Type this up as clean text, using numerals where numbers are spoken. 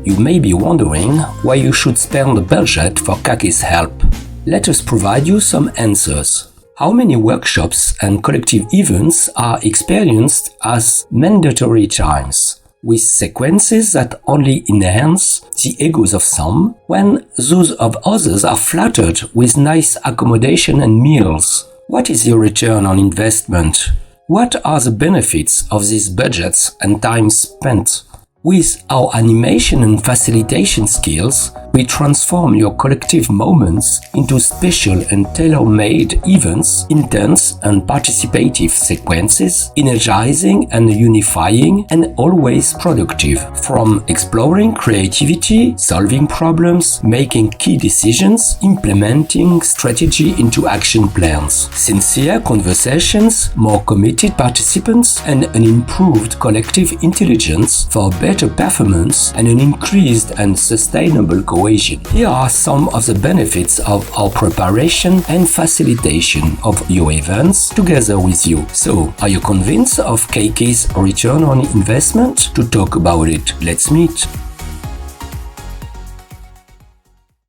You may be wondering why you should spend a budget for Kaqi's help. Let us provide you some answers. How many workshops and collective events are experienced as mandatory times, with sequences that only enhance the egos of some, when those of others are flattered with nice accommodation and meals? What is your return on investment? What are the benefits of these budgets and time spent? With our animation and facilitation skills, we transform your collective moments into special and tailor-made events, intense and participative sequences, energizing and unifying, and always productive. From exploring creativity, solving problems, making key decisions, implementing strategy into action plans. Sincere conversations, more committed participants, and an improved collective intelligence for better performance and an increased and sustainable cohesion. Here are some of the benefits of our preparation and facilitation of your events together with you. So, are you convinced of Kaqi's return on investment? To talk about it, let's meet.